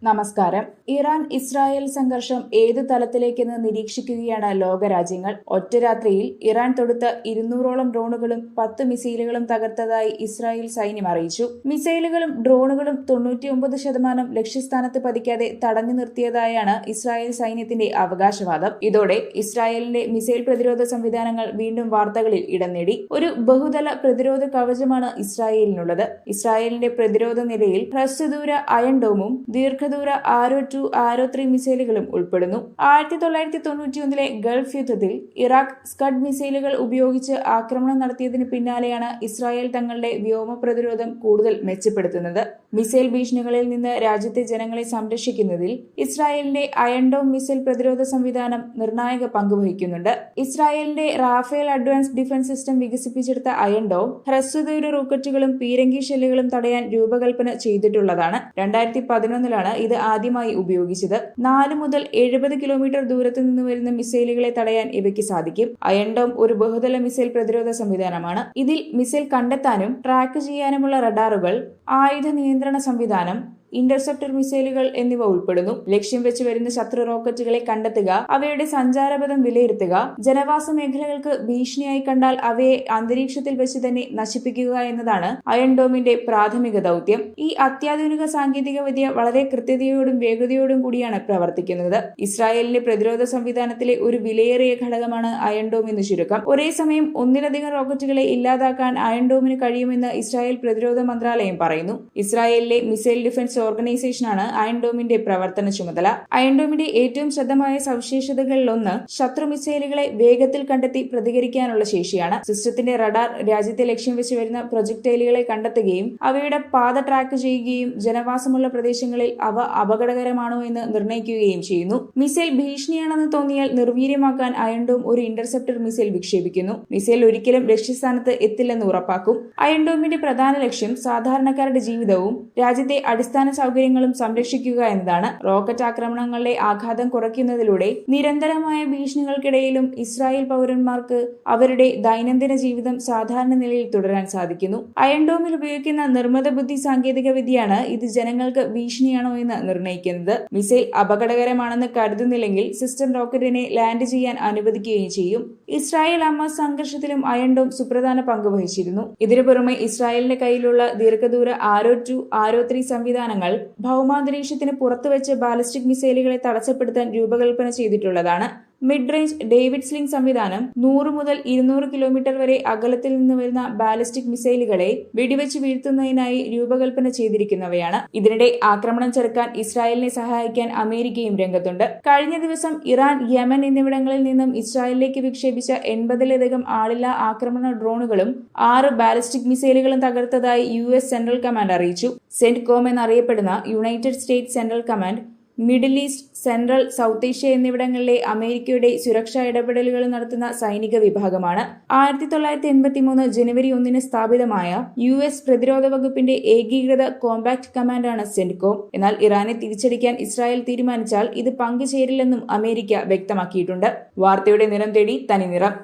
നമസ്കാരം. Iran Israel സംഘർഷം ഏത് തലത്തിലേക്കെന്ന് നിരീക്ഷിക്കുകയാണ് ലോകരാജ്യങ്ങൾ. ഒറ്റ രാത്രിയിൽ ഇറാൻ തൊടുത്ത 200ഓളം ഡ്രോണുകളും 10 മിസൈലുകളും തകർത്തതായി ഇസ്രായേൽ സൈന്യം അറിയിച്ചു. മിസൈലുകളും ഡ്രോണുകളും 99% ലക്ഷ്യസ്ഥാനത്ത് പതിക്കാതെ തടഞ്ഞു നിർത്തിയതായാണ് ഇസ്രായേൽ സൈന്യത്തിന്റെ അവകാശവാദം. ഇതോടെ ഇസ്രായേലിന്റെ മിസൈൽ പ്രതിരോധ സംവിധാനങ്ങൾ വീണ്ടും വാർത്തകളിൽ ഇടം നേടി. ഒരു ബഹുതല പ്രതിരോധ കവചമാണ് ഇസ്രായേലിനുള്ളത്. ഇസ്രായേലിന്റെ പ്രതിരോധ നിരയിൽ ഹ്രസ്വദൂര അയൺ ഡോമും ദീർഘദൂര ആരോ 2, ആരോ 3 മിസൈലുകളും ഉൾപ്പെടുന്നു. 1991 ഗൾഫ് യുദ്ധത്തിൽ ഇറാഖ് സ്കഡ് മിസൈലുകൾ ഉപയോഗിച്ച് ആക്രമണം നടത്തിയതിന് പിന്നാലെയാണ് ഇസ്രായേൽ തങ്ങളുടെ വ്യോമ പ്രതിരോധം കൂടുതൽ മെച്ചപ്പെടുത്തുന്നത്. മിസൈൽ ഭീഷണികളിൽ നിന്ന് രാജ്യത്തെ ജനങ്ങളെ സംരക്ഷിക്കുന്നതിൽ ഇസ്രായേലിന്റെ അയൺ ഡോം മിസൈൽ പ്രതിരോധ സംവിധാനം നിർണായക പങ്കുവഹിക്കുന്നുണ്ട്. ഇസ്രായേലിന്റെ റാഫേൽ അഡ്വാൻസ് ഡിഫൻസ് സിസ്റ്റം വികസിപ്പിച്ചെടുത്ത അയൺ ഡോം ഹ്രസ്വദൂര റോക്കറ്റുകളും പീരങ്കി ഷെല്ലുകളും തടയാൻ രൂപകൽപ്പന ചെയ്തിട്ടുള്ളതാണ്. 2011 ഇത് ആദ്യമായി ഉപയോഗിച്ചത്. 4 മുതൽ 70 കിലോമീറ്റർ ദൂരത്തു നിന്ന് വരുന്ന മിസൈലുകളെ തടയാൻ ഇവയ്ക്ക് സാധിക്കും. അയൺ ഡോം ഒരു ബഹുതല മിസൈൽ പ്രതിരോധ സംവിധാനമാണ്. ഇതിൽ മിസൈൽ കണ്ടെത്താനും ട്രാക്ക് ചെയ്യാനുമുള്ള റഡാറുകൾ, ആയുധ നിയന്ത്രണ സംവിധാനം, ഇന്റർസെപ്റ്റർ മിസൈലുകൾ എന്നിവ ഉൾപ്പെടുന്നു. ലക്ഷ്യം വെച്ച് വരുന്ന ശത്രു റോക്കറ്റുകളെ കണ്ടെത്തുക, അവയുടെ സഞ്ചാരപഥം വിലയിരുത്തുക, ജനവാസ മേഖലകൾക്ക് ഭീഷണിയായി കണ്ടാൽ അവയെ അന്തരീക്ഷത്തിൽ വെച്ച് തന്നെ നശിപ്പിക്കുക എന്നതാണ് അയൺ ഡോമിന്റെ പ്രാഥമിക ദൗത്യം. ഈ അത്യാധുനിക സാങ്കേതിക വിദ്യ വളരെ കൃത്യതയോടും വേഗതയോടും കൂടിയാണ് പ്രവർത്തിക്കുന്നത്. ഇസ്രായേലിന്റെ പ്രതിരോധ സംവിധാനത്തിലെ ഒരു വിലയേറിയ ഘടകമാണ് അയൺ ഡോം എന്ന് ചുരുക്കം. ഒരേ സമയം ഒന്നിലധികം റോക്കറ്റുകളെ ഇല്ലാതാക്കാൻ അയൺ ഡോമിന് കഴിയുമെന്ന് ഇസ്രായേൽ പ്രതിരോധ മന്ത്രാലയം പറയുന്നു. ഇസ്രായേലിലെ മിസൈൽ ഡിഫൻസ് ഓർഗനൈസേഷനാണ് അയൺ ഡോമിന്റെ പ്രവർത്തന ചുമതല. അയൺ ഡോമിന്റെ ഏറ്റവും ശ്രദ്ധമായ സവിശേഷതകളിലൊന്ന് ശത്രു മിസൈലുകളെ വേഗത്തിൽ കണ്ടെത്തി പ്രതികരിക്കാനുള്ള ശേഷിയാണ്. സിസ്റ്റത്തിന്റെ റഡാർ രാജ്യത്തെ ലക്ഷ്യം വെച്ച് വരുന്ന പ്രൊജക്ടൈലുകളെ കണ്ടെത്തുകയും അവയുടെ പാത ട്രാക്ക് ചെയ്യുകയും ജനവാസമുള്ള പ്രദേശങ്ങളിൽ അവ അപകടകരമാണോ എന്ന് നിർണ്ണയിക്കുകയും ചെയ്യുന്നു. മിസൈൽ ഭീഷണിയാണെന്ന് തോന്നിയാൽ നിർവീര്യമാക്കാൻ അയൺ ഡോം ഒരു ഇന്റർസെപ്റ്റർ മിസൈൽ വിക്ഷേപിക്കുന്നു. മിസൈൽ ഒരിക്കലും ലക്ഷ്യസ്ഥാനത്ത് എത്തില്ലെന്ന് ഉറപ്പാക്കും. അയൺ ഡോമിന്റെ പ്രധാന ലക്ഷ്യം സാധാരണക്കാരുടെ ജീവിതവും രാജ്യത്തെ അടിസ്ഥാന സൗകര്യങ്ങളും സംരക്ഷിക്കുക എന്നതാണ്. റോക്കറ്റ് ആക്രമണങ്ങളുടെ ആഘാതം കുറയ്ക്കുന്നതിലൂടെ നിരന്തരമായ ഭീഷണികൾക്കിടയിലും ഇസ്രായേൽ പൗരന്മാർക്ക് അവരുടെ ദൈനംദിന ജീവിതം സാധാരണ നിലയിൽ തുടരാൻ സാധിക്കുന്നു. അയൺ ഡോമിൽ ഉപയോഗിക്കുന്ന നിർമ്മിത ബുദ്ധി സാങ്കേതിക വിദ്യയാണ് ഇത് ജനങ്ങൾക്ക് ഭീഷണിയാണോ എന്ന് നിർണ്ണയിക്കുന്നത്. മിസൈൽ അപകടകരമാണെന്ന് കരുതുന്നില്ലെങ്കിൽ സിസ്റ്റം റോക്കറ്റിനെ ലാൻഡ് ചെയ്യാൻ അനുവദിക്കുകയും ചെയ്യും. ഇസ്രായേൽ ഹമാസ് സംഘർഷത്തിലും അയൺ ഡോം സുപ്രധാന പങ്ക് വഹിച്ചിരുന്നു. ഇതിനു പുറമെ ഇസ്രായേലിന്റെ കയ്യിലുള്ള ദീർഘദൂര ആരോ 2, ആരോ 3 സംവിധാനങ്ങൾ ഭൗമാന്തരീക്ഷത്തിന് പുറത്തുവച്ച് ബാലിസ്റ്റിക് മിസൈലുകളെ തടസ്സപ്പെടുത്താൻ രൂപകൽപ്പന ചെയ്തിട്ടുള്ളതാണ്. മിഡ് റേഞ്ച് ഡേവിഡ് സ്ലിംഗ് സംവിധാനം 100 മുതൽ 200 കിലോമീറ്റർ വരെ അകലത്തിൽ നിന്ന് വരുന്ന ബാലിസ്റ്റിക് മിസൈലുകളെ വെടിവെച്ച് വീഴ്ത്തുന്നതിനായി രൂപകൽപ്പന ചെയ്തിരിക്കുന്നവയാണ്. ഇതിനിടെ ആക്രമണം ചെറുക്കാൻ ഇസ്രായേലിനെ സഹായിക്കാൻ അമേരിക്കയും രംഗത്തുണ്ട്. കഴിഞ്ഞ ദിവസം ഇറാൻ, യമൻ എന്നിവിടങ്ങളിൽ നിന്നും ഇസ്രായേലിലേക്ക് വിക്ഷേപിച്ച 80ലധികം ആളില്ലാ ആക്രമണ ഡ്രോണുകളും 6 ബാലിസ്റ്റിക് മിസൈലുകളും തകർത്തതായി US സെൻട്രൽ കമാൻഡ് അറിയിച്ചു. സെന്റ്കോം എന്നറിയപ്പെടുന്ന United States central command middle east, central, south Asia എന്നിവിടങ്ങളിലെ അമേരിക്കയുടെ സുരക്ഷാ ഇടപെടലുകൾ നടത്തുന്ന സൈനിക വിഭാഗമാണ്. 1983 ജനുവരി 1 സ്ഥാപിതമായ US പ്രതിരോധ വകുപ്പിന്റെ ഏകീകൃത കോമ്പാക്ട് കമാൻഡാണ് സെന്റ്കോം. എന്നാൽ ഇറാനെ തിരിച്ചടിക്കാൻ ഇസ്രായേൽ തീരുമാനിച്ചാൽ ഇത് പങ്കുചേരില്ലെന്നും അമേരിക്ക വ്യക്തമാക്കിയിട്ടുണ്ട്. വാർത്തയുടെ നിറം തേടി തനി നിറം.